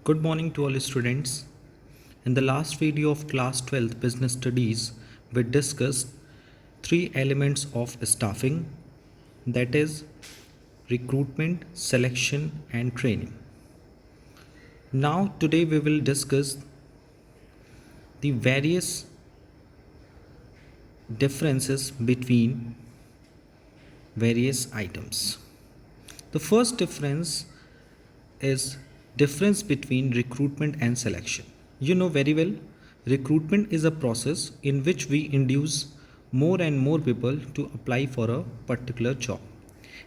Good morning to all students. In the last video of class 12th business studies, we discussed three elements of staffing, that is recruitment, selection and training. Now today we will discuss the various differences between various items. The first difference is difference between recruitment and selection. You know very well, recruitment is a process in which we induce more and more people to apply for a particular job.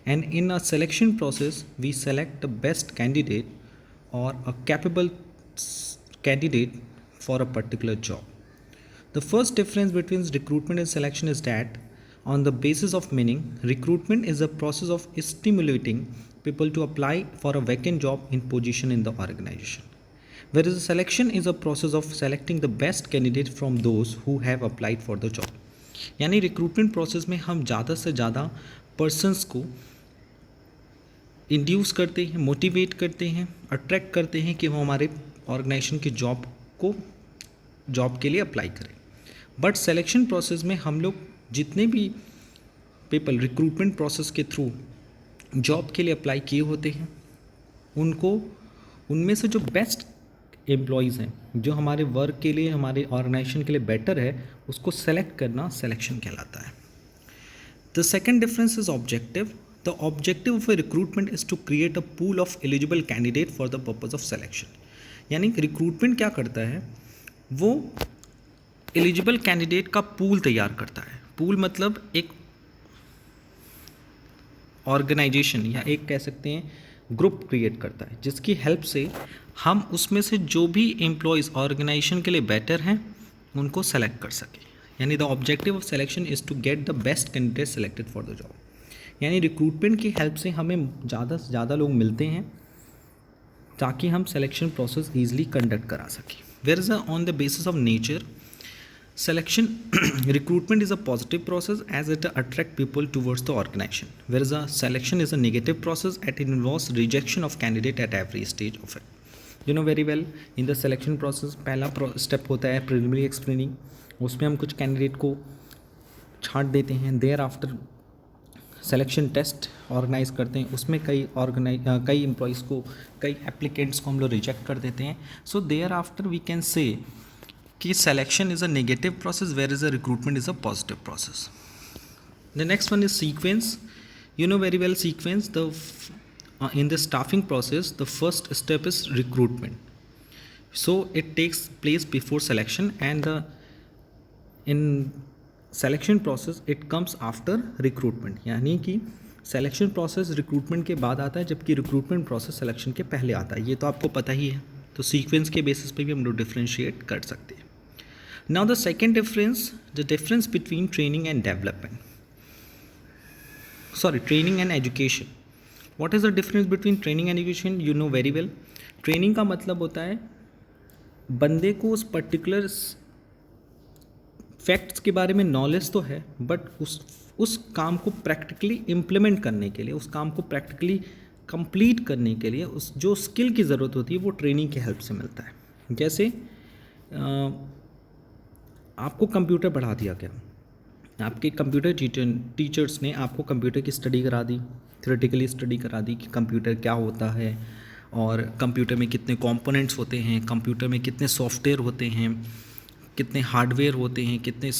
And in a selection process, we select the best candidate or a capable candidate for a particular job. The first difference between recruitment and selection is that, on the basis of meaning, recruitment is a process of stimulating people to apply for a vacant job in position in the organization, whereas selection is a process of selecting the best candidate from those who have applied for the job. यानी recruitment process में हम ज़्यादा से ज़्यादा persons को induce करते हैं, motivate करते हैं, अट्रैक्ट करते हैं कि वो हमारे ऑर्गेनाइजेशन की जॉब के लिए अप्लाई करें. बट सिलेक्शन प्रोसेस में हम लोग जितने भी पीपल रिक्रूटमेंट प्रोसेस के थ्रू जॉब के लिए अप्लाई किए होते हैं, उनमें से जो बेस्ट एम्प्लॉयज़ हैं, जो हमारे वर्क के लिए, हमारे ऑर्गेनाइजेशन के लिए बेटर है, उसको सेलेक्ट करना सिलेक्शन कहलाता है. The second difference is objective. The objective of a recruitment is to create a pool of eligible candidate for the purpose of selection. यानी रिक्रूटमेंट क्या करता है, वो एलिजिबल कैंडिडेट का पूल तैयार करता है. पूल मतलब एक ऑर्गेनाइजेशन या एक कह सकते हैं ग्रुप क्रिएट करता है, जिसकी हेल्प से हम उसमें से जो भी एम्प्लॉयज़ ऑर्गेनाइजेशन के लिए बेटर हैं उनको सेलेक्ट कर सकें. यानी the objective of selection is to get the best candidate selected for the job. यानी रिक्रूटमेंट की हेल्प से हमें ज़्यादा से ज़्यादा लोग मिलते हैं ताकि हम सिलेक्शन प्रोसेस ईजिली कंडक्ट करा सकें. Whereas on the basis of nature selection recruitment is a positive process as it attract people towards the organization, whereas a selection is a negative process as it involves rejection of candidate at every stage of it. You know very well, in the selection process पहला step होता है preliminary screening. उसमें हम कुछ candidate को छांट देते हैं. Thereafter selection test organise करते हैं. उसमें कई एम्प्लॉयज़ को, कई एप्लीकेंट्स को हम लोग रिजेक्ट कर देते हैं. So thereafter we can say कि selection is a negative process whereas a recruitment is a positive process. The next one is sequence. You know very well sequence. In the staffing process, the first step is recruitment. So it takes place before selection, and in selection process it comes after recruitment. यानी कि selection process recruitment के बाद आता है, जबकि recruitment process selection के पहले आता है. ये तो आपको पता ही है. तो सीक्वेंस के बेसिस पे भी हम लोग डिफ्रेंशिएट कर सकते हैं. Now the second difference, the difference between training and development. Training and education. What is the difference between training and education? You know very well. Training का मतलब होता है बंदे को उस पर्टिकुलर फैक्ट्स के बारे में नॉलेज तो है, बट उस काम को प्रैक्टिकली इम्प्लीमेंट करने के लिए, उस काम को प्रैक्टिकली कंप्लीट करने के लिए उस जो स्किल की ज़रूरत होती है वो ट्रेनिंग की हेल्प से मिलता है. जैसे आपको कंप्यूटर पढ़ा दिया गया, आपके कंप्यूटर टीचर्स ने आपको कंप्यूटर की स्टडी करा दी, थ्योरेटिकली स्टडी करा दी कि कंप्यूटर क्या होता है और कंप्यूटर में कितने कंपोनेंट्स होते हैं, कंप्यूटर में कितने सॉफ्टवेयर होते हैं, कितने हार्डवेयर होते हैं, कितने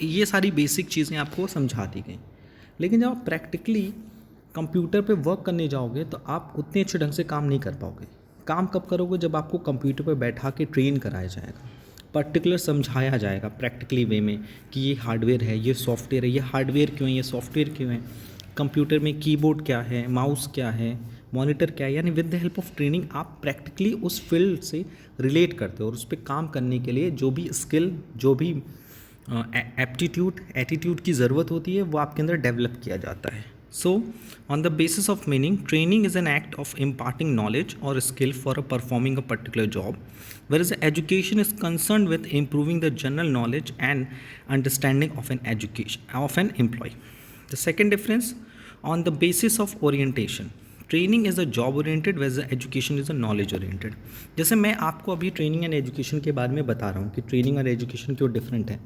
ये सारी बेसिक चीज़ें आपको समझा दी गई. लेकिन जब आप प्रैक्टिकली कंप्यूटर पे वर्क करने जाओगे तो आप उतने अच्छे ढंग से काम नहीं कर पाओगे. काम कब करोगे, जब आपको कंप्यूटर पे बैठा के ट्रेन कराया जाएगा, पर्टिकुलर समझाया जाएगा प्रैक्टिकली वे में कि ये हार्डवेयर है, ये सॉफ्टवेयर है, ये हार्डवेयर क्यों है, ये सॉफ्टवेयर क्यों है, कंप्यूटर में कीबोर्ड क्या है, माउस क्या है, मॉनिटर क्या है. यानी with the help of training आप प्रैक्टिकली उस फील्ड से रिलेट करते हो और उस पर काम करने के लिए जो भी स्किल, जो भी एटीट्यूड की ज़रूरत होती है वो आपके अंदर डेवलप किया जाता है. So, on the basis of meaning, training is an act of imparting knowledge or skill for performing a particular job, whereas education is concerned with improving the general knowledge and understanding of an employee. The second difference, on the basis of orientation, training is a job oriented whereas education is a knowledge oriented. जैसे मैं आपको अभी training and education के बारे में बता रहा हूँ कि ट्रेनिंग और एजुकेशन क्यों डिफरेंट है,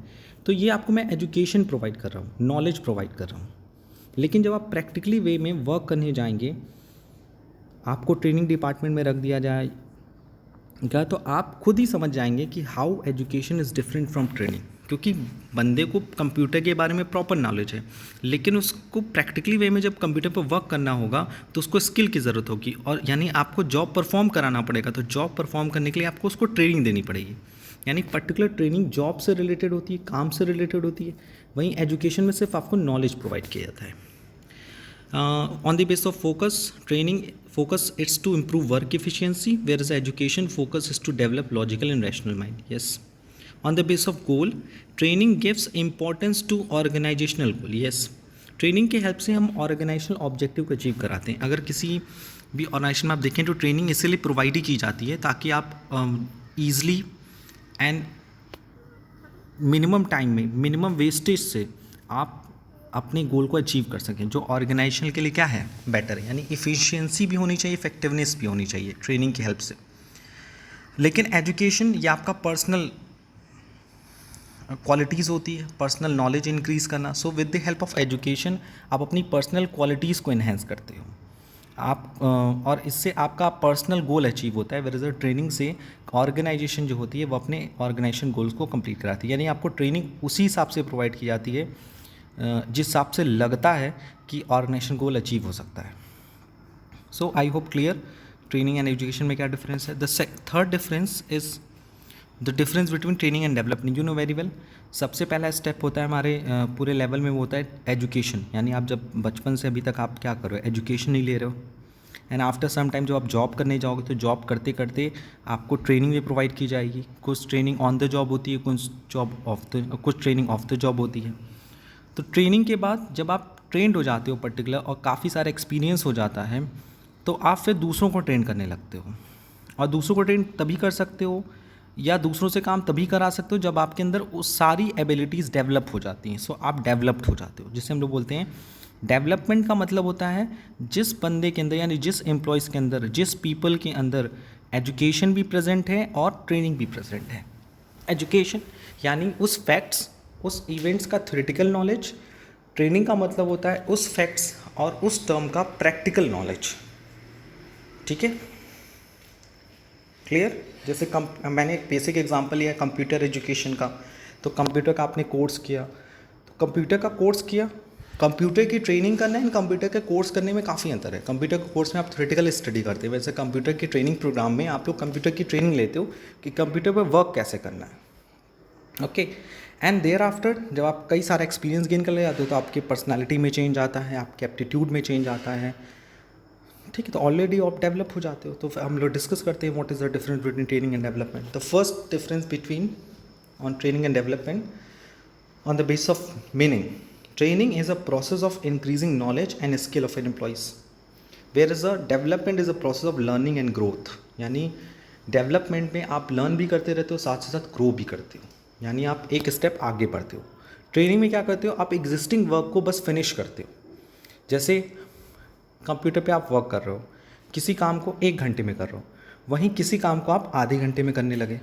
तो ये आपको मैं एजुकेशन प्रोवाइड कर रहा हूँ, नॉलेज प्रोवाइड कर रहा हूँ। लेकिन जब आप प्रैक्टिकली वे में वर्क करने जाएंगे, आपको ट्रेनिंग डिपार्टमेंट में रख दिया जाएगा, तो आप खुद ही समझ जाएंगे कि how education is different from training. क्योंकि बंदे को कंप्यूटर के बारे में प्रॉपर नॉलेज है, लेकिन उसको प्रैक्टिकली वे में जब कंप्यूटर पर वर्क करना होगा तो उसको स्किल की ज़रूरत होगी, और यानी आपको जॉब परफॉर्म कराना पड़ेगा। तो जॉब परफॉर्म करने के लिए आपको उसको ट्रेनिंग देनी पड़ेगी, यानी पर्टिकुलर ट्रेनिंग जॉब से रिलेटेड होती है, काम से रिलेटेड होती है। वहीं एजुकेशन में सिर्फ आपको नॉलेज प्रोवाइड किया जाता है। On the basis of focus it's to improve work efficiency, whereas education focus is to develop logical and rational mind. Yes. On the basis of goal, training gives importance to organizational goal. Yes. Training की help से हम organisational objective को achieve कराते हैं। अगर किसी भी organisation में आप देखें तो ट्रेनिंग इसलिए प्रोवाइड ही की जाती है ताकि आप ईज़िली एंड मिनिमम टाइम में, मिनिमम वेस्टेज से आप अपने गोल को अचीव कर सकें, जो ऑर्गेनाइजेशन के लिए क्या है, बेटर है। यानी इफ़िशियंसी भी होनी चाहिए, इफेक्टिवनेस भी होनी चाहिए ट्रेनिंग की हेल्प से। लेकिन एजुकेशन या आपका पर्सनल क्वालिटीज़ होती है, पर्सनल नॉलेज इंक्रीज़ करना। So with the help of education आप अपनी पर्सनल क्वालिटीज़ को इन्हेंस करते हो आप, और इससे आपका पर्सनल गोल अचीव होता है। वेयर इज़ ट्रेनिंग से ऑर्गेनाइजेशन जो होती है वो अपने ऑर्गेनाइजेशन गोल्स को कंप्लीट कराती है। यानी आपको ट्रेनिंग उसी हिसाब से प्रोवाइड की जाती है जिस हिसाब से लगता है कि ऑर्गेनाइजेशन गोल अचीव हो सकता है। So I hope clear training and education में क्या डिफरेंस है। The third difference is the difference between training and development. You know very well, सबसे पहला स्टेप होता है हमारे पूरे लेवल में, वो होता है एजुकेशन। यानी आप जब बचपन से अभी तक आप क्या कर रहे हो, एजुकेशन ही ले रहे हो। एंड आफ्टर सम टाइम जब आप जॉब करने जाओगे तो जॉब करते करते आपको ट्रेनिंग भी प्रोवाइड की जाएगी। कुछ ट्रेनिंग ऑन द जॉब होती है, कुछ ट्रेनिंग ऑफ द जॉब होती है। तो ट्रेनिंग के बाद जब आप ट्रेंड हो जाते हो पर्टिकुलर और काफ़ी सारा एक्सपीरियंस हो जाता है, तो आप फिर दूसरों को ट्रेन करने लगते हो। और दूसरों को ट्रेन तभी कर सकते हो या दूसरों से काम तभी करा सकते हो जब आपके अंदर वो सारी एबिलिटीज़ डेवलप हो जाती हैं। सो आप डेवलप्ड हो जाते हो, जिसे हम लोग बोलते हैं डेवलपमेंट। का मतलब होता है जिस बंदे के अंदर, यानी जिस एम्प्लॉयज़ के अंदर, जिस पीपल के अंदर एजुकेशन भी प्रेजेंट है और ट्रेनिंग भी प्रेजेंट है। एजुकेशन यानी उस फैक्ट्स, उस इवेंट्स का थ्योरेटिकल नॉलेज। ट्रेनिंग का मतलब होता है उस फैक्ट्स और उस टर्म का प्रैक्टिकल नॉलेज। ठीक है, क्लियर। जैसे मैंने एक बेसिक एग्जांपल लिया कंप्यूटर एजुकेशन का। तो कंप्यूटर का आपने कोर्स किया, तो कंप्यूटर का कोर्स किया, कंप्यूटर की ट्रेनिंग करना है, कंप्यूटर के कोर्स करने में काफ़ी अंतर है। कंप्यूटर के कोर्स में आप थ्योरेटिकल स्टडी करते हो, वैसे कंप्यूटर की ट्रेनिंग प्रोग्राम में आप लोग कंप्यूटर की ट्रेनिंग लेते हो कि कंप्यूटर पर वर्क कैसे करना है। ओके, एंड देयर आफ्टर जब आप कई सारा एक्सपीरियंस गेन कर ले जाते हो तो आपकी पर्सनैलिटी में चेंज आता है, आपके एप्टीट्यूड में चेंज आता है। ठीक है, तो ऑलरेडी आप डेवलप हो जाते हो। तो हम लोग डिस्कस करते हैं what is the difference between training and development. The first difference between on training and development on the base of meaning. Training is a process of increasing knowledge and skill of an employees, whereas a development is a process of learning and growth. यानी development में आप learn भी करते रहते हो, साथ से साथ ग्रो भी करते हो, यानी आप एक स्टेप आगे बढ़ते हो। ट्रेनिंग में क्या करते हो, आप एग्जिस्टिंग वर्क को बस फिनिश करते हो। जैसे कंप्यूटर पे आप वर्क कर रहे हो, किसी काम को 1 घंटे में कर रहे हो, वहीं किसी काम को आप आधे घंटे में करने लगे,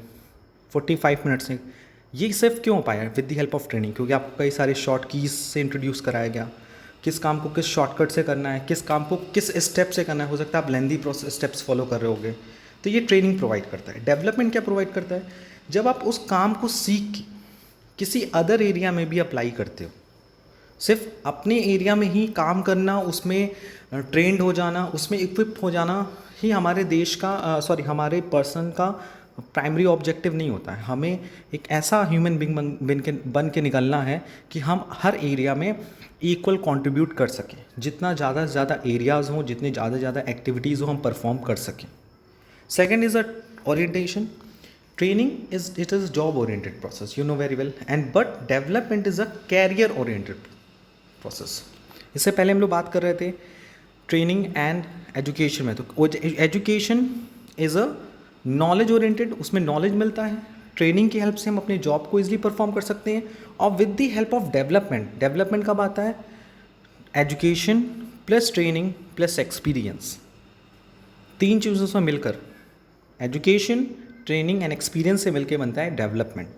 45 मिनट्स में। ये सिर्फ क्यों हो पाया, with the help of training, क्योंकि आपको कई सारे शॉर्ट कीज से इंट्रोड्यूस कराया गया। किस काम को किस शॉर्टकट से करना है, किस काम को किस स्टेप से करना है। हो सकता है आप लेंदी प्रोसेस स्टेप्स फॉलो कर रहे होगे, तो ये ट्रेनिंग प्रोवाइड करता है। डेवलपमेंट क्या प्रोवाइड करता है, जब आप उस काम को सीख के किसी अदर एरिया में भी अप्लाई करते हो। सिर्फ अपने एरिया में ही काम करना, उसमें ट्रेंड हो जाना, उसमें इक्विप हो जाना ही हमारे देश का हमारे पर्सन का प्राइमरी ऑब्जेक्टिव नहीं होता है। हमें एक ऐसा ह्यूमन बीइंग बन के निकलना है कि हम हर एरिया में इक्वल कंट्रीब्यूट कर सकें। जितना ज़्यादा से ज़्यादा एरियाज़ हों, जितने ज़्यादा से ज़्यादा एक्टिविटीज़ हो, हम परफॉर्म कर सकें। Second is a orientation. Training is job oriented process, you know very well, and but development is a career oriented process. इससे पहले हम लोग बात कर रहे थे ट्रेनिंग एंड एजुकेशन में। तो education is a knowledge oriented, उसमें नॉलेज मिलता है। ट्रेनिंग की हेल्प से हम अपने जॉब को इजीली परफॉर्म कर सकते हैं। और with the help of development कब आता है, education plus training plus experience. तीन चीज़ों से मिलकर एजुकेशन, ट्रेनिंग एंड एक्सपीरियंस से मिलकर बनता है डेवलपमेंट,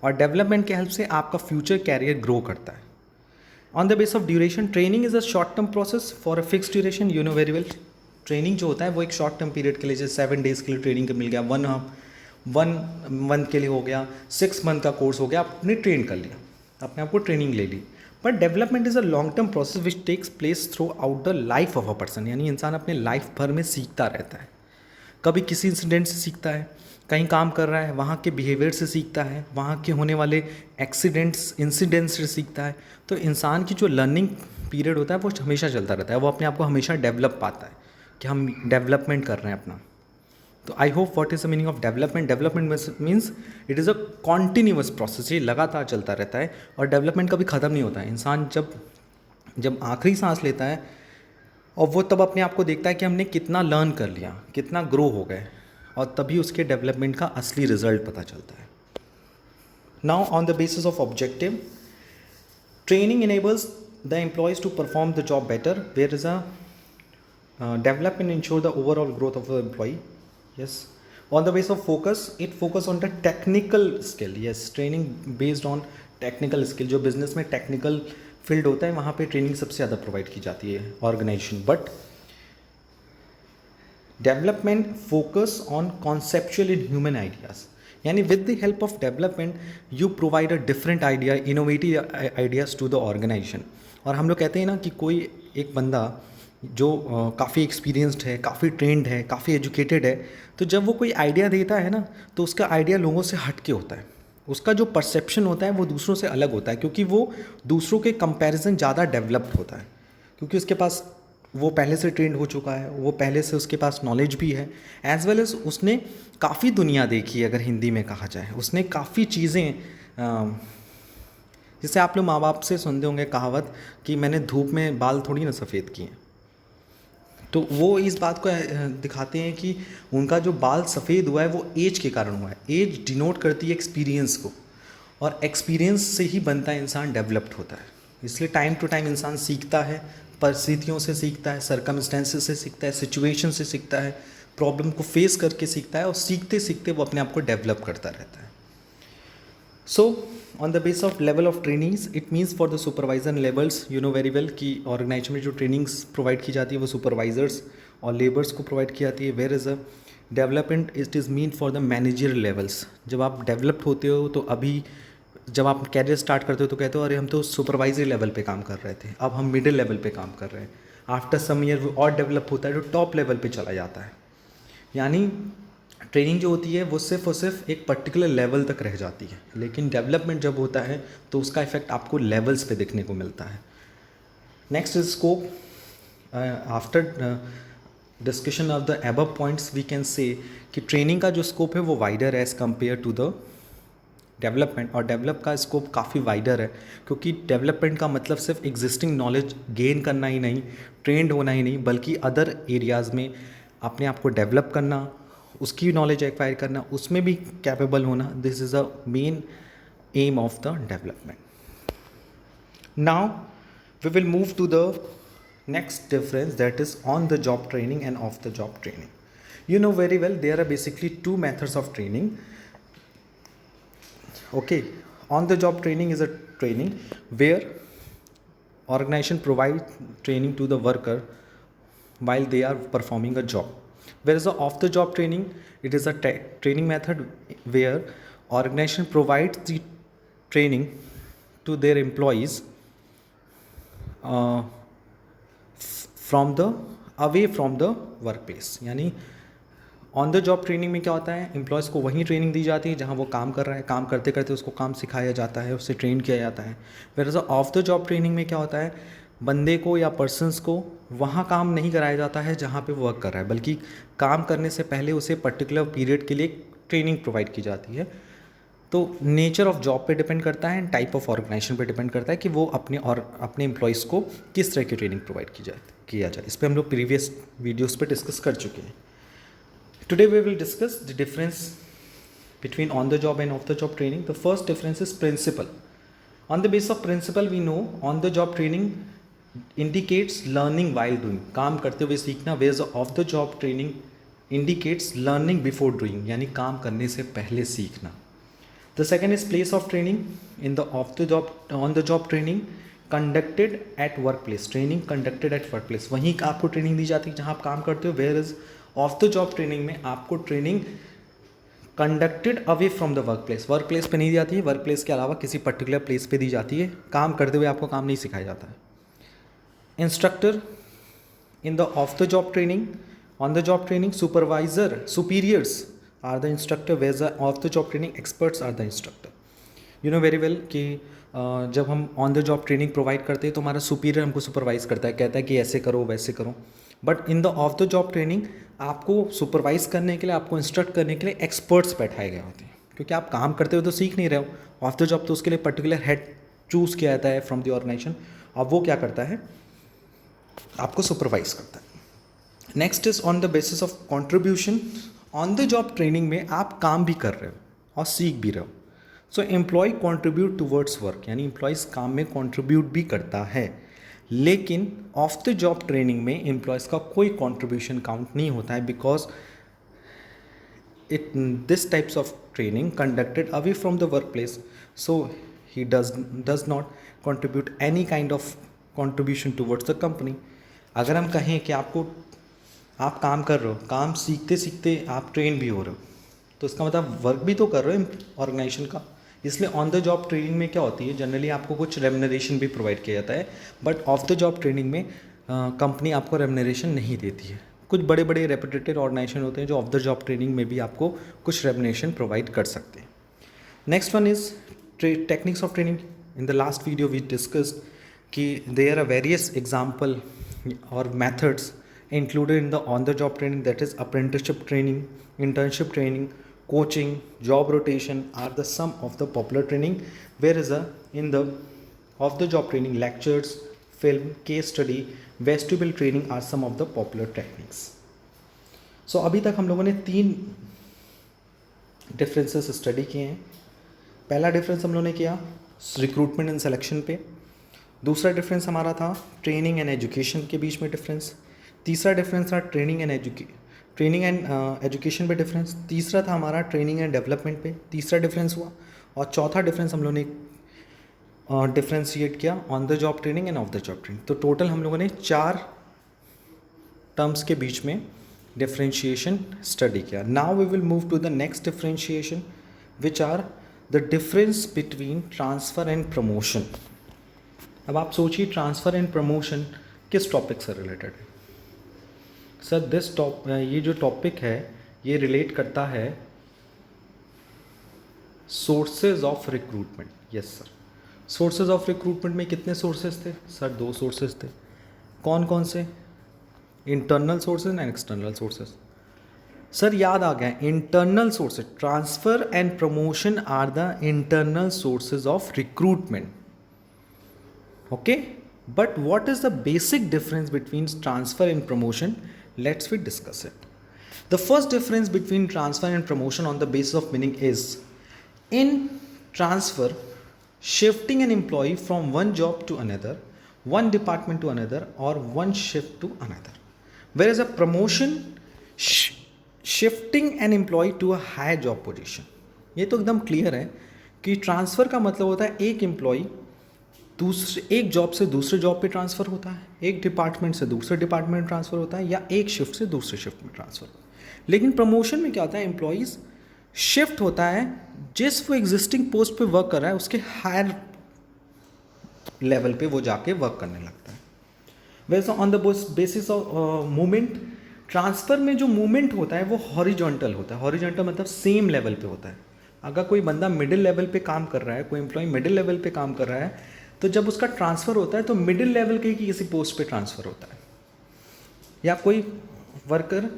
और डेवलपमेंट के हेल्प से आपका फ्यूचर कैरियर ग्रो करता है। On the base of duration, training is a short term process for a fix duration, you know very well. Training जो होता है वो एक शॉर्ट टर्म पीरियड के लिए, जैसे 7 डेज़ के लिए ट्रेनिंग का मिल गया, 1 मंथ के लिए हो गया, 6 मंथ का कोर्स हो गया, आपने ट्रेन कर लिया, अपने आप को ट्रेनिंग ले ली। But development is a long term process which takes place throughout the life of a person, यानी इंसान अपने लाइफ भर में सीखता रहता है। कभी किसी इंसिडेंट से सीखता है, कहीं काम कर रहा है वहाँ के बिहेवियर से सीखता है, वहाँ के होने वाले इंसिडेंट्स से सीखता है। तो इंसान की जो लर्निंग पीरियड होता है वो हमेशा चलता रहता है, वो अपने आप को हमेशा डेवलप पाता है कि हम डेवलपमेंट कर रहे हैं अपना। तो I hope what is the meaning of development. Development means it is a continuous process, ये लगातार चलता रहता है और डेवलपमेंट कभी ख़त्म नहीं होता है। इंसान जब आखिरी सांस लेता है और वो तब अपने आप को देखता है कि हमने कितना लर्न कर लिया, कितना ग्रो हो गए, और तभी उसके डेवलपमेंट का असली रिजल्ट पता चलता है। Now on the basis of objective, training enables the employees to perform the job better, where is a development ensure the overall growth of the employee. Yes. On the base of focus, it focus on the technical skill. Yes, training based on technical skill. जो business में technical field होता है वहाँ पे training सबसे ज़्यादा provide की जाती है organisation. But development focus on conceptual in human ideas, यानी with the help of development you provide a different idea, innovative ideas to the organisation. और हम लोग कहते हैं ना कि कोई एक बंदा जो काफ़ी एक्सपीरियंस्ड है, काफ़ी ट्रेंड है, काफ़ी एजुकेटेड है, तो जब वो कोई आइडिया देता है ना तो उसका आइडिया लोगों से हट के होता है, उसका जो परसेप्शन होता है वो दूसरों से अलग होता है, क्योंकि वो दूसरों के कंपैरिजन ज़्यादा डेवलप्ड होता है, क्योंकि उसके पास वो पहले से ट्रेंड हो चुका है, वो पहले से उसके पास नॉलेज भी है, एज वेल एज उसने काफ़ी दुनिया देखी है। अगर हिंदी में कहा जाए, उसने काफ़ी चीज़ें, जैसे आप लोग माँ बाप से सुनते होंगे कहावत कि मैंने धूप में बाल थोड़ी ना सफ़ेद किए, तो वो इस बात को दिखाते हैं कि उनका जो बाल सफ़ेद हुआ है वो एज के कारण हुआ है। एज डिनोट करती है एक्सपीरियंस को, और एक्सपीरियंस से ही बनता है इंसान, डेवलप्ड होता है। इसलिए टाइम टू टाइम इंसान सीखता है, परिस्थितियों से सीखता है, सर्कमस्टेंसेस से सीखता है, सिचुएशन से सीखता है, प्रॉब्लम को फेस करके सीखता है, और सीखते सीखते वो अपने आप को डेवलप करता रहता है। So on the base of level of trainings, it means for the supervisor levels, you know very well कि ऑर्गेनाइजेशन में जो ट्रेनिंग्स प्रोवाइड की जाती है वो सुपरवाइजर्स और लेबर्स को प्रोवाइड की जाती है। Whereas a development it is mean for the manager levels. जब आप डेवलप्ड होते हो तो अभी जब आप कैरियर स्टार्ट करते हो तो कहते हो अरे हम तो सुपरवाइजरी लेवल पे काम कर रहे थे, अब हम मिडिल लेवल पे काम कर रहे हैं। आफ्टर सम ईयर वो और डेवलप होता है तो टॉप लेवल पे चला जाता है। यानी ट्रेनिंग जो होती है वो सिर्फ और सिर्फ एक पर्टिकुलर लेवल तक रह जाती है, लेकिन डेवलपमेंट जब होता है तो उसका इफेक्ट आपको लेवल्स पे देखने को मिलता है। Next is scope. After discussion of the above points we can say कि ट्रेनिंग का जो स्कोप है वो वाइडर है as compare to the development, और डेवलप का स्कोप काफ़ी वाइडर है, क्योंकि डेवलपमेंट का मतलब सिर्फ एग्जिस्टिंग नॉलेज गेन करना ही नहीं, ट्रेंड होना ही नहीं, बल्कि अदर एरियाज़ में अपने आप को डेवलप करना, उसकी नॉलेज एक्वायर करना, उसमें भी कैपेबल होना। This is a main aim of the development. Now we will move to the next difference, that is on the job training and off the job training. You know very well there are basically two methods of training. Okay, on the job training is a training where organization provide training to the worker while they are performing a job, whereas the off the job training, it is a training method where organization provides the training to their employees from the away from the work place. यानी on the job training में क्या होता है, employees को वहीं training दी जाती है जहाँ वो काम कर रहा है, काम करते करते उसको काम सिखाया जाता है, उससे ट्रेन किया जाता है। Where off the job training में क्या होता है, बंदे को या पर्सनस को वहाँ काम नहीं कराया जाता है जहाँ पे वो वर्क कर रहा है, बल्कि काम करने से पहले उसे पर्टिकुलर पीरियड के लिए ट्रेनिंग प्रोवाइड की जाती है। तो नेचर ऑफ जॉब पे डिपेंड करता है एंड टाइप ऑफ ऑर्गेनाइजेशन पे डिपेंड करता है कि वो अपने एम्प्लॉयज़ को किस तरह की ट्रेनिंग प्रोवाइड किया जाए। इस पर हम लोग प्रीवियस वीडियोस पे डिस्कस कर चुके हैं। Today we will discuss the difference between on the job and of the job training. The first difference is principle. On the base of principle we know on the job training indicates learning while doing, काम करते हुए सीखना, whereas off the job training indicates learning before doing, यानी काम करने से पहले सीखना. The second is place of training in the on the job training conducted at work place. Training conducted at work place, वहीं आपको ट्रेनिंग दी जाती है जहाँ आप काम करते हो. Whereas off the job training में आपको training conducted away from the work place पे नहीं दी जाती है. वर्क प्लेस के अलावा किसी पर्टिकुलर प्लेस पे दी जाती है. काम करते हुए आपको काम नहीं सिखाया जाता है. Instructor in the off the job training, on the job training supervisor superiors are the instructor, where off the job training experts are the instructor. You know very well कि जब हम on the job training provide करते हैं तो हमारा superior हमको supervise करता है, कहता है कि ऐसे करो वैसे करो. But in the off the job training आपको सुपरवाइज करने के लिए, आपको इंस्ट्रक्ट करने के लिए एक्सपर्ट्स बैठाए गए होते हैं, क्योंकि आप काम करते हो तो सीख नहीं रहे हो. ऑफ द जॉब तो उसके लिए पर्टिकुलर हेड चूज़ किया जाता है फ्रॉम द ऑर्गेनाइजेशन. अब वो क्या करता है, आपको सुपरवाइज करता है. Next is on the basis of contribution. On the job training में आप काम भी कर रहे हो और सीख भी रहे हो. सो एम्प्लॉय कॉन्ट्रीब्यूट टूवर्ड्स वर्क, यानी एम्प्लॉयज़ काम में कॉन्ट्रीब्यूट भी करता है. लेकिन ऑफ द जॉब ट्रेनिंग में एम्प्लॉयज़ का कोई कॉन्ट्रीब्यूशन काउंट नहीं होता है, because it this types of training conducted away from the work place, so he does not contribute any kind of contribution towards the company. अगर हम कहें कि आप काम कर रहे हो, काम सीखते सीखते आप ट्रेन भी हो रहे हो, तो इसका मतलब वर्क भी तो कर रहे हो ऑर्गेनाइजेशन का. इसलिए ऑन द जॉब ट्रेनिंग में क्या होती है, जनरली आपको कुछ रेम्यूनरेशन भी प्रोवाइड किया जाता है. But of the job training में कंपनी आपको रेम्यूनरेशन नहीं देती है. कुछ बड़े बड़े रेपुटेटेड ऑर्गेनाइजेशन होते हैं जो ऑफ द जॉब ट्रेनिंग में भी आपको कुछ रेम्यूनरेशन प्रोवाइड कर सकते हैं. Next one is techniques of training. In the last video we discussed कि देयर आर वेरियस एग्जाम्पल और methods included in the on the job training, that is apprenticeship training, internship training, coaching, job rotation are the some of the popular training, whereas in the of the job training lectures, film, case study, vestibule training are some of the popular techniques. So अभी तक हम लोगों ने 3 differences study किए हैं. पहला difference हम लोगों ने किया रिक्रूटमेंट एंड सिलेक्शन पे. दूसरा डिफरेंस हमारा था ट्रेनिंग एंड एजुकेशन के बीच में डिफरेंस. तीसरा डिफरेंस था ट्रेनिंग एंड एजुकेशन पे डिफरेंस. तीसरा था हमारा ट्रेनिंग एंड डेवलपमेंट पे तीसरा डिफरेंस हुआ. और चौथा डिफरेंस हम लोगों ने डिफ्रेंशिएट किया on the job training and of the job training. तो टोटल हम लोगों ने 4 टर्म्स के बीच में डिफ्रेंशिएशन स्टडी किया. Now we will move to the next differentiation which are the difference between transfer and promotion. अब आप सोचिए ट्रांसफ़र एंड प्रमोशन किस टॉपिक से रिलेटेड है. सर ये जो टॉपिक है ये रिलेट करता है sources of recruitment. Yes sir, sources of recruitment में कितने सोर्सेज थे सर? 2 सोर्सेज थे. कौन कौन से? Internal sources and external sources. Sir याद आ गया, internal sources. Transfer and promotion are the internal sources of recruitment. Okay, but what is the basic difference between transfer and promotion? Let's we discuss it. The first difference between transfer and promotion on the basis of meaning is, in transfer, shifting an employee from one job to another, one department to another, or one shift to another. Whereas a promotion, shifting an employee to a higher job position. ये तो एकदम clear है कि transfer का मतलब होता है एक एम्प्लॉई एक जॉब से दूसरे जॉब पे ट्रांसफ़र होता है, एक डिपार्टमेंट से दूसरे डिपार्टमेंट में ट्रांसफ़र होता है, या एक शिफ्ट से दूसरे शिफ्ट में ट्रांसफ़र होता है. लेकिन प्रमोशन में क्या होता है, एम्प्लॉइज़ शिफ्ट होता है, जिस वो एग्जिस्टिंग पोस्ट पे वर्क कर रहा है उसके हायर लेवल पे वो जाके वर्क करने लगता है. वैसे on the basis of movement, transfer में जो मूवमेंट होता है वो हॉरिजॉन्टल होता है. हॉरिजॉन्टल मतलब सेम लेवल पे होता है. अगर कोई बंदा मिडिल लेवल पे काम कर रहा है, कोई एम्प्लॉय मिडिल लेवल पे काम कर रहा है, तो जब उसका ट्रांसफ़र होता है तो मिडिल लेवल के किसी पोस्ट पे ट्रांसफ़र होता है. या कोई वर्कर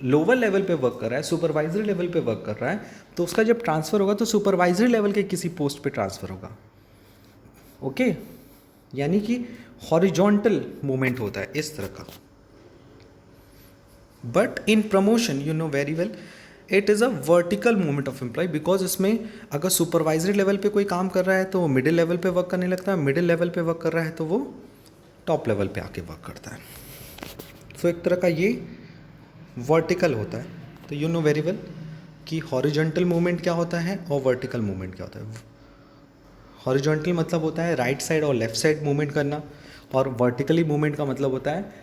लोअर लेवल पे वर्क कर रहा है, सुपरवाइजरी लेवल पे वर्क कर रहा है, तो उसका जब ट्रांसफ़र होगा तो सुपरवाइजरी लेवल के किसी पोस्ट पे ट्रांसफ़र होगा. ओके, यानी कि हॉरिजॉन्टल मूवमेंट होता है इस तरह का. But in promotion you know very well it is a vertical movement of employ, because इसमें अगर सुपरवाइजरी लेवल पे कोई काम कर रहा है तो वो मिडिल लेवल पे वर्क करने लगता है, मिडिल लेवल पे वर्क कर रहा है तो वो टॉप लेवल पे आके वर्क करता है. तो एक तरह का ये वर्टिकल होता है, तो यू नो वेरी वेल कि हॉरिजॉन्टल मूवमेंट क्या होता है और वर्टिकल मूवमेंट क्या होता है। हॉरिजॉन्टल मतलब होता है राइट साइड और लेफ्ट साइड मूवमेंट करना, और वर्टिकली मूवमेंट का मतलब होता है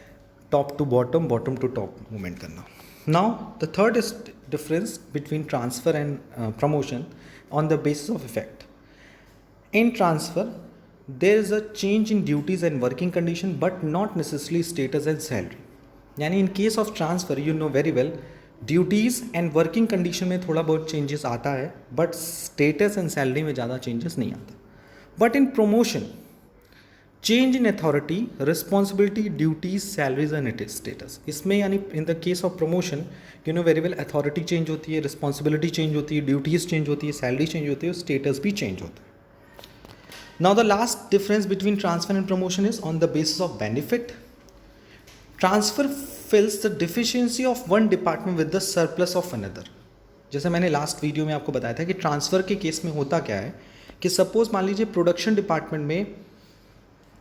top to bottom, bottom to top movement करना। Now the third is difference between transfer and promotion on the basis of effect. In transfer, there is a change in duties and working condition, but not necessarily status and salary. यानी in case of transfer, you know very well, duties and working condition में थोड़ा बहुत changes आता है, but status and salary में ज़्यादा changes नहीं आता. But in promotion, change in authority, responsibility, duties, salaries and status. इसमें यानी in the case of promotion, you know very well, authority change होती है, responsibility change होती है, duties change होती है, salary change होती है, status भी change होता है. Now the last difference between transfer and promotion is on the basis of benefit. Transfer fills the deficiency of one department with the surplus of another. जैसे मैंने last video में आपको बताया था कि ट्रांसफ़र के केस में होता क्या है कि सपोज मान लीजिए प्रोडक्शन डिपार्टमेंट में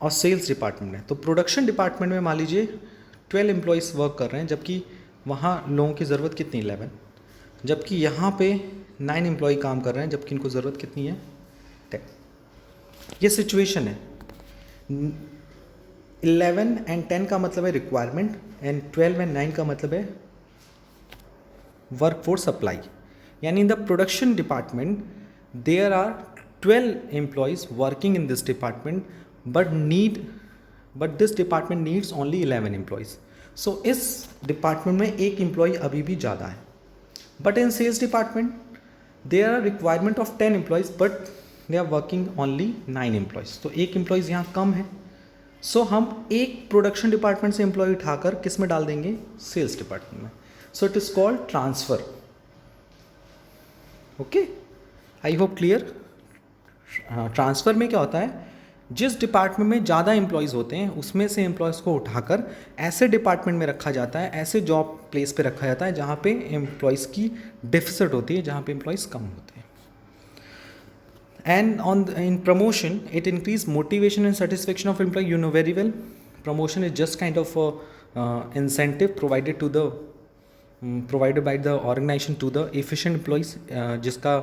और सेल्स डिपार्टमेंट में, तो प्रोडक्शन डिपार्टमेंट में मान लीजिए 12 एम्प्लॉयज़ वर्क कर रहे हैं, जबकि वहाँ लोगों की ज़रूरत कितनी 11, जबकि यहाँ पे 9 एम्प्लॉय काम कर रहे हैं, जबकि इनको ज़रूरत कितनी है 10. ये सिचुएशन है. 11 एंड 10 का मतलब है रिक्वायरमेंट, एंड 12 एंड 9 का मतलब है वर्क फोर्स सप्लाई. यानी in the production department there are 12 employees working in this department, but this department needs only 11 employees. So इस डिपार्टमेंट में एक एम्प्लॉय अभी भी ज़्यादा है. But in sales department there are requirement of 10 employees, but they are working only 9 employees. तो एक employees यहाँ कम है. सो हम एक प्रोडक्शन डिपार्टमेंट से एम्प्लॉय उठाकर किस में डाल देंगे, सेल्स डिपार्टमेंट में. So it is called transfer. Okay, I hope clear. हाँ, ट्रांसफ़र में क्या होता है, जिस डिपार्टमेंट में ज़्यादा एम्प्लॉयज़ होते हैं उसमें से एम्प्लॉयज़ को उठाकर ऐसे डिपार्टमेंट में रखा जाता है, ऐसे जॉब प्लेस पे रखा जाता है जहाँ पे एम्प्लॉयज़ की डेफिसिट होती है, जहाँ पे एम्प्लॉयज़ कम होते हैं. And in promotion, it increase motivation and satisfaction of employee. You know very well, promotion is just kind of a incentive provided by the organization to the efficient employees. जिसका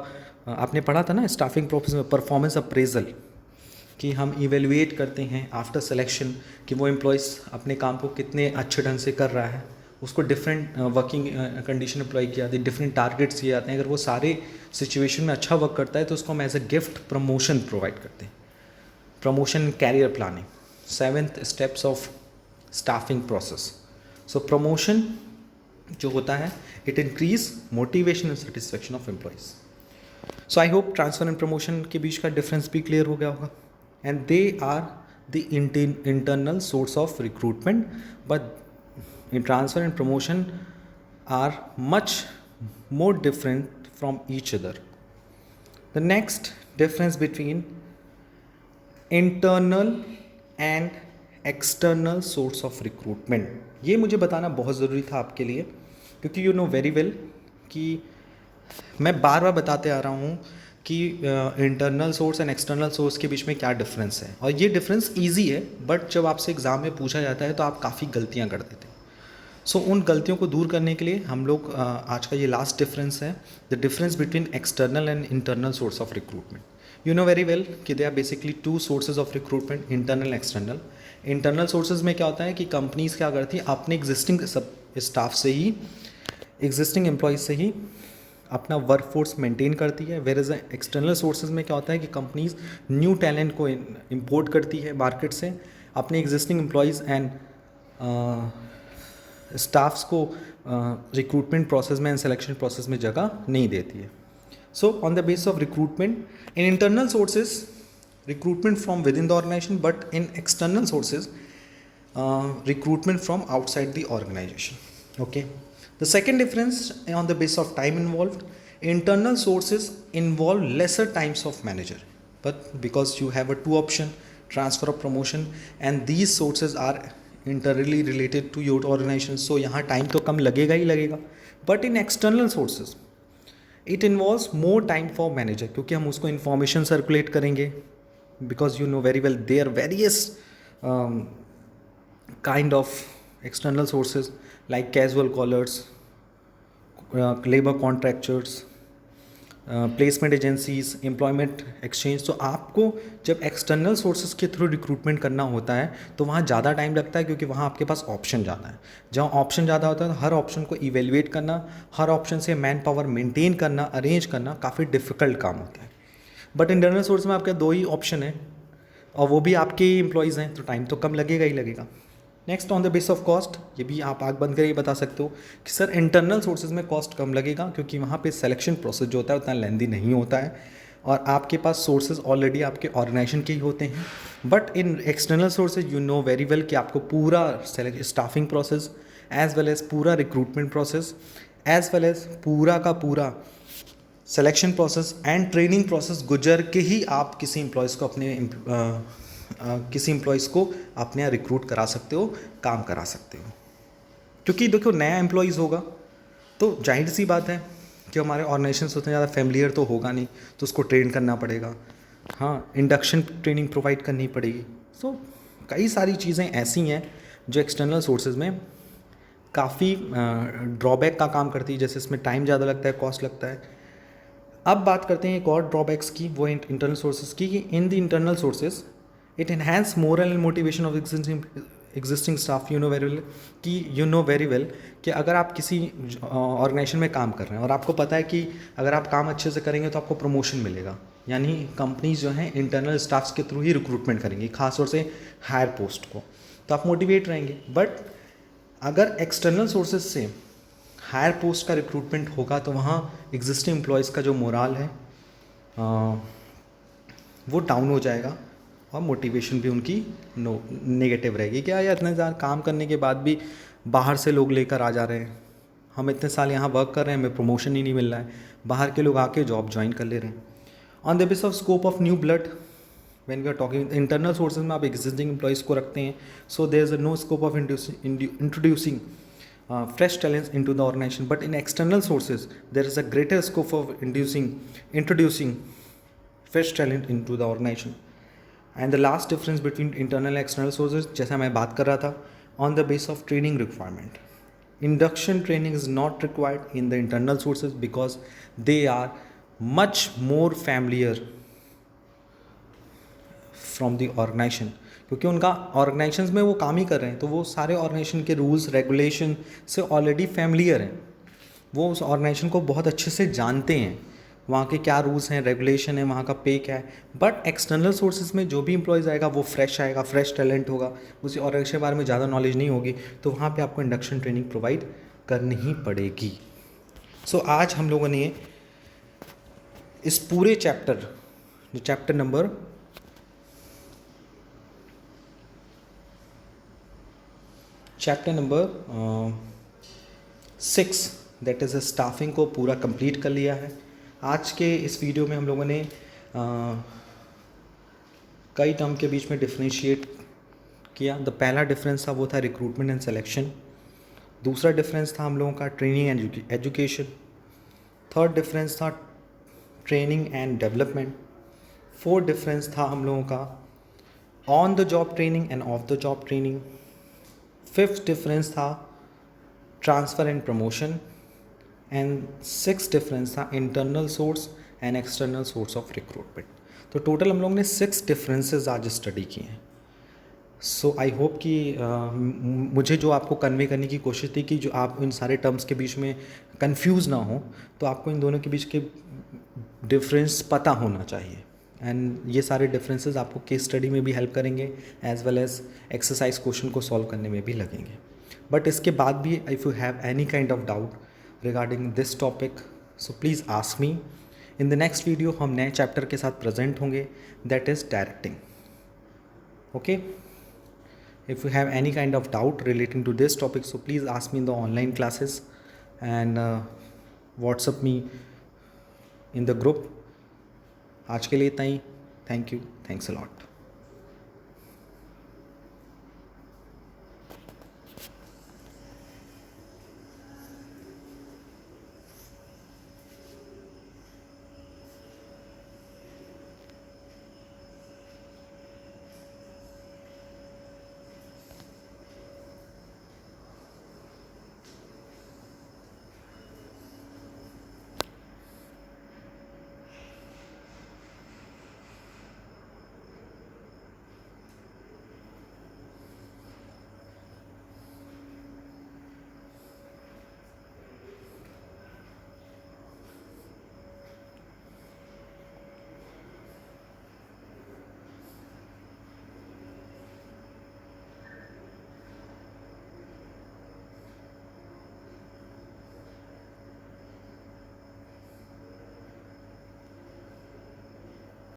आपने पढ़ा था ना स्टाफिंग प्रोसेस में, performance appraisal, कि हम evaluate करते हैं आफ्टर सिलेक्शन कि वो एम्प्लॉयज़ अपने काम को कितने अच्छे ढंग से कर रहा है. उसको डिफरेंट वर्किंग कंडीशन अप्लाई किया जाती है, डिफरेंट टारगेट्स दिए जाते हैं. अगर वो सारे सिचुएशन में अच्छा वर्क करता है तो उसको हम as a gift promotion provide करते हैं. Promotion career planning, 7th steps of staffing process. So promotion जो होता है, it increase motivation and satisfaction of employees. So I hope transfer and promotion के बीच का डिफरेंस भी क्लियर हो गया होगा. And they are the internal source of recruitment, but in transfer and promotion are much more different from each other. The next difference between internal and external source of recruitment, ये मुझे बताना बहुत ज़रूरी था आपके लिए, क्योंकि you know very well कि मैं बार बार बताते आ रहा हूँ कि internal source and external source के बीच में क्या डिफरेंस है. और ये डिफरेंस ईजी है, बट जब आपसे एग्ज़ाम में पूछा जाता है तो आप काफ़ी गलतियाँ कर देते हैं. सो उन गलतियों को दूर करने के लिए हम लोग आज का ये लास्ट डिफरेंस है, the difference between external and internal source of recruitment. You know very well कि they are basically 2 sources of recruitment, internal and external. Internal sources में क्या होता है कि कंपनीज क्या करती हैं, अपने एग्जिस्टिंग स्टाफ से ही, एग्जिस्टिंग एम्प्लॉयज़ से ही अपना वर्क फोर्स मेंटेन करती है. वेयर इज एक्सटर्नल सोर्सेज में क्या होता है कि कंपनीज न्यू टैलेंट को इम्पोर्ट करती है मार्केट से, अपने एग्जिस्टिंग एम्प्लॉयज़ एंड स्टाफ्स को रिक्रूटमेंट प्रोसेस में एंड सिलेक्शन प्रोसेस में जगह नहीं देती है. So on the basis of recruitment in internal sources, recruitment from within the organisation, but in external sources recruitment from outside the organisation. Okay, the second difference on the basis of time involved, internal sources involve lesser times of manager, but because you have a 2 option, transfer or promotion, and these sources are internally related to your organization, so यहाँ time तो कम लगेगा ही लगेगा. but in external sources it involves more time for manager, क्योंकि हम उसको information circulate करेंगे, because you know very well there are various kind of external sources like casual callers, labour contractures, placement agencies, employment exchange. तो आपको जब external sources के through recruitment करना होता है तो वहाँ ज़्यादा टाइम लगता है, क्योंकि वहाँ आपके पास ऑप्शन ज़्यादा है। जहाँ ऑप्शन ज़्यादा होता है तो हर ऑप्शन को इवेल्युएट करना, हर ऑप्शन से मैन पावर मेंटेन करना, अरेंज करना काफ़ी डिफिकल्ट काम होता है। बट इंटरनल सोर्स में आपके 2 ही ऑप्शन है और वो भी आपके ही एम्प्लॉयज़ हैं, तो टाइम तो कम लगेगा ही लगेगा। Next, on the base of cost, ये भी आप आँख बंद करके बता सकते हो कि सर इंटरनल सोर्सेज में कॉस्ट कम लगेगा, क्योंकि वहाँ पे सिलेक्शन प्रोसेस जो होता है उतना लेंदी नहीं होता है और आपके पास सोर्सेज ऑलरेडी आपके ऑर्गेनाइजेशन के ही होते हैं। But in external sources you know very well कि आपको पूरा staffing process as well as पूरा recruitment process as well as पूरा का पूरा selection process and training process गुजर के ही आप किसी एम्प्लॉयज़ को अपने यहाँ रिक्रूट करा सकते हो, काम करा सकते हो। क्योंकि देखो नया एम्प्लॉयज़ होगा तो जाहिर सी बात है कि हमारे ऑर्गेनाइजेशन से उतना ज़्यादा फेमिलियर तो होगा नहीं, तो उसको ट्रेन करना पड़ेगा। हाँ, इंडक्शन ट्रेनिंग प्रोवाइड करनी पड़ेगी। सो कई सारी चीज़ें ऐसी हैं जो एक्सटर्नल सोर्सेज में काफ़ी ड्रॉबैक का काम करती है, जैसे इसमें टाइम ज़्यादा लगता है, कॉस्ट लगता है। अब बात करते हैं एक और ड्रॉबैक्स की, वो इंटरनल सोर्सेज की। In the internal sources it enhance moral and motivation of existing staff. You know very well कि अगर आप किसी ऑर्गेनाइजेशन में काम कर रहे हैं और आपको पता है कि अगर आप काम अच्छे से करेंगे तो आपको प्रमोशन मिलेगा, यानी कंपनीज जो हैं इंटरनल स्टाफ्स के थ्रू ही रिक्रूटमेंट करेंगी, खासतौर से हायर पोस्ट को, तो आप मोटिवेट रहेंगे। बट अगर एक्सटर्नल सोर्सेज से हायर पोस्ट का रिक्रूटमेंट होगा तो वहाँ एग्जिस्टिंग एम्प्लॉयज़ का जो मोराल है वो डाउन हो जाएगा और मोटिवेशन भी उनकी नेगेटिव रहेगी। क्या यार इतने ज़्यादा काम करने के बाद भी बाहर से लोग लेकर आ जा रहे हैं, हम इतने साल यहाँ वर्क कर रहे हैं, हमें प्रमोशन ही नहीं मिल रहा है, बाहर के लोग आके जॉब ज्वाइन कर ले रहे हैं। On the base of scope of new blood, when we are talking internal sources में आप एग्जिस्टिंग एम्प्लॉयज़ को रखते हैं, so there is no scope of introducing fresh talents into the organization. But in external sources there is a greater scope of introducing fresh talent into the organization. And the last difference between internal and external sources, जैसा मैं बात कर रहा था, on the base of training requirement, induction training is not required in the internal sources because they are much more familiar from the organization, क्योंकि उनका organisations में वो काम ही कर रहे हैं, तो वो सारे ऑर्गेनाइजेशन के रूल्स रेगुलेशन से ऑलरेडी फैमिलियर हैं, वो उस ऑर्गेनाइजेशन को बहुत अच्छे से जानते हैं, वहाँ के क्या रूल्स हैं, रेगुलेशन है, वहाँ का पे क्या है। बट एक्सटर्नल सोर्सेज में जो भी एम्प्लॉयज़ आएगा वो फ्रेश आएगा, फ्रेश टैलेंट होगा, उसी ऑर्गेनाइजेशन के बारे में ज़्यादा नॉलेज नहीं होगी, तो वहाँ पे आपको इंडक्शन ट्रेनिंग प्रोवाइड करनी ही पड़ेगी। सो आज हम लोगों ने इस पूरे चैप्टर, जो chapter number 6 that is staffing को पूरा कंप्लीट कर लिया है। आज के इस वीडियो में हम लोगों ने कई टर्म के बीच में डिफ्रेंशिएट किया। द पहला डिफरेंस था वो था रिक्रूटमेंट एंड सिलेक्शन, दूसरा डिफरेंस था हम लोगों का training and education, third difference था training and development, fourth difference था हम लोगों का on the job training and of the job training, fifth difference था transfer and promotion, and six difference था internal source and external source of recruitment. तो total हम लोगों ने 6 डिफरेंसेस आज स्टडी किए हैं। सो आई होप कि मुझे जो आपको कन्वे करने की कोशिश थी कि जो आप इन सारे टर्म्स के बीच में कंफ्यूज ना हो, तो आपको इन दोनों के बीच के डिफरेंस पता होना चाहिए। एंड ये सारे डिफरेंसेस आपको केस स्टडी में भी हेल्प करेंगे as well as exercise question को सॉल्व करने में भी लगेंगे। बट इसके बाद भी if you have any kind of doubt regarding this topic, so please ask me. In the next video हम नए चैप्टर के साथ प्रेजेंट होंगे, that is directing. Okay, if you have any kind of doubt relating to this topic, so please ask me in the online classes and WhatsApp me in the group. आज के लिए इतना ही। Thank you, thanks a lot.